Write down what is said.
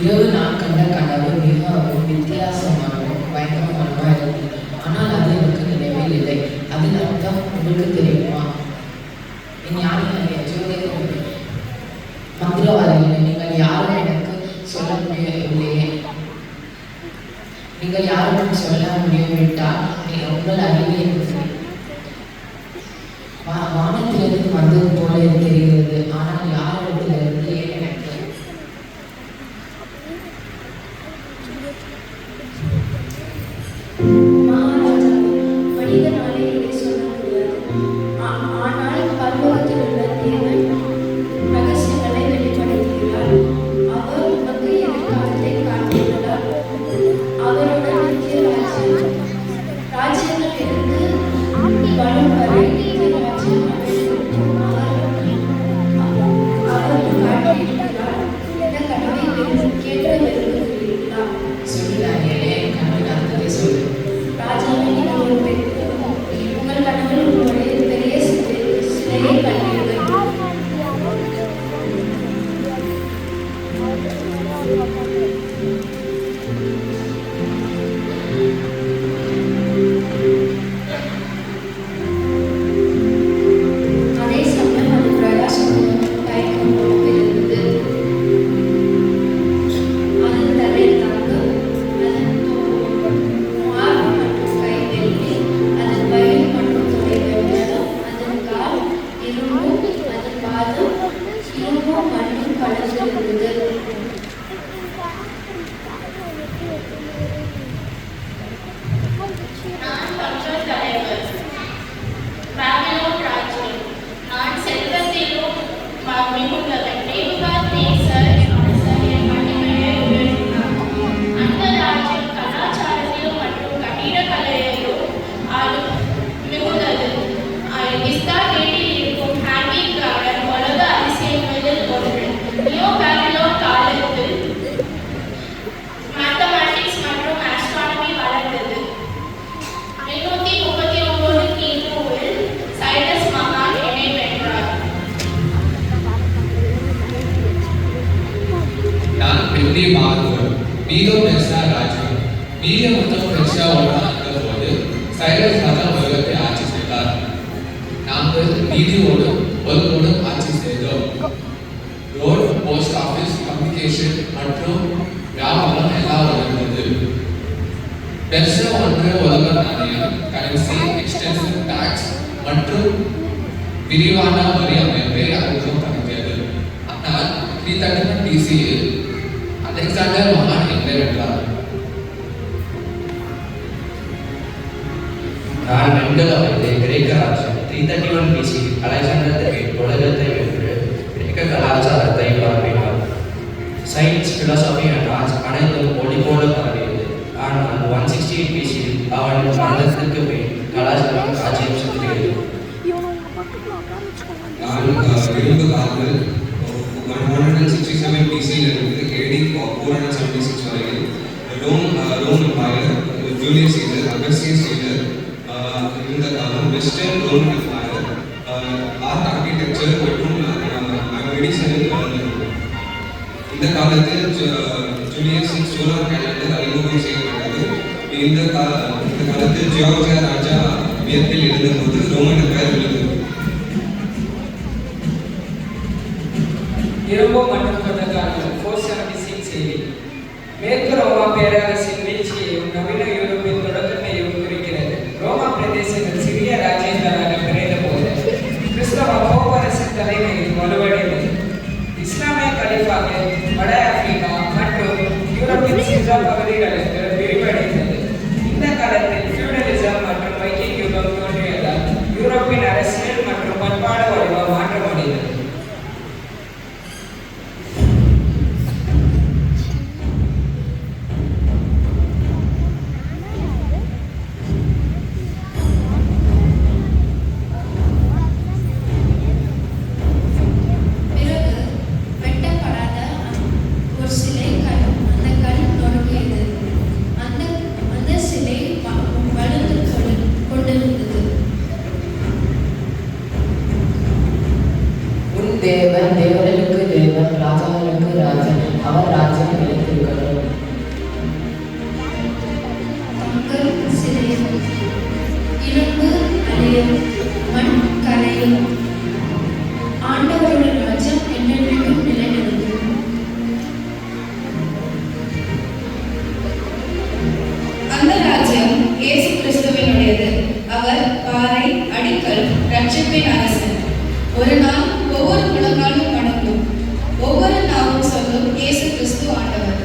இரவு நான் கண்ட கனவு மிகவும் வித்தியாசமானவும் பயங்கரமானதாக இருந்தது. ஆனால் அது எனக்கு நினைவில் இல்லை. அதன் அர்த்தம் உங்களுக்கு தெரியுமா? ஞானியாகிய ஜோதிடர் மந்திரவாதிகளை நீங்கள் யாரும் எனக்கு சொல்ல முடியவில்லையே. நீங்கள் யாருக்கும் சொல்ல முடியவிட்டால் உங்கள் அறிவியை வானத்திலிருந்து வந்தது போல தெரிகிறது. ஆனால் யாரிடத்திலிருந்து ஏன் எனக்கு விரிவான வரி அமைப்பை அறிமுகப்படுத்தியது. ஆனால் 331 BCயில் அலெக்சாண்டர் மகான் என்னவென்றார், நான் வெண்கல அமைத்த கிரேக்க ராஜ்யம் 331 BCயில் அலெக்சாண்டர் தி கிரேட் உலகத்தை வென்று கிரேக்க கலாச்சாரத்தை பரப்பினார். சயின்ஸ், பிலாசபி அண்ட் ஆர்ட்ஸ் அனைத்தும் ஒளி போல பரவியது. ஆனால் 168 BCயில் அவன் மரணத்திற்கு பின் கலாச்சாரம் ராஜ்யம் செலுத்தியது. இரும்பு கால்கள் 167 BC-லிருந்து AD 476 வரையில் Rome empire, Julius Caesar, Augustus Caesar இந்த காலம், western Roman empire art, architecture மற்றும் மெடிசனில் வளர்ந்தது. இந்த காலத்தில் ஜூலியஸ் சோலார் கேலண்டர் அறிமுகம் செய்யப்பட்டது. இந்த காலத்தில் ஜியார்ஜியா ராஜா வியப்பில் இருந்தபோது ரோமன் எம்பையர் உள்ளது. இரும்பு மற்றும் கொண்டக்காரர்கள் 476 செய்தி மேற்கு ரோமா பேரரசின் வீழ்ச்சியையும் நவீன யூரோப்பின் தொடக்கத்தையும் குறிக்கிறது. ரோமா பிரதேசங்கள் சிறிய ராஜ்யங்களாக பிறந்த போது கிறிஸ்தவ போப்பரசின் தலைமையில் வலுவடைந்தது. இஸ்லாமிய கலிஃபாக்கள் வட ஆப்பிரிக்கா மற்றும் யூரோப்பின் சில பகுதிகளுக்கு விரிவடைந்தது. இந்த காலத்தில் ஃபியூடலிசம் மற்றும் வைக்கிங் யுகம் தோன்றியதால் யூரோப்பின் அரசியல் மற்றும் பண்பாடு வடிவம் மாற்றமடைந்தது. அவர் ராஜ்யம் நிலைத்திருக்கட்டும். மக்கள் சிதையும், இரும்பு அழியும், மண் கரையும். ஆண்டவருடைய ராஜ்யம் என்றென்றைக்கும் நிலைநிற்கும். அந்த ராஜ்யம் இயேசு கிறிஸ்துவினுடையது. அவர் பாறை, அடிக்கல், ரட்சிப்பின் அரசன். ஒரு நாள் ஒவ்வொரு முழங்காலும் வணங்கும், ஒவ்வொரு நாவும் சொல்லும், இயேசு கிறிஸ்து ஆண்டவர்.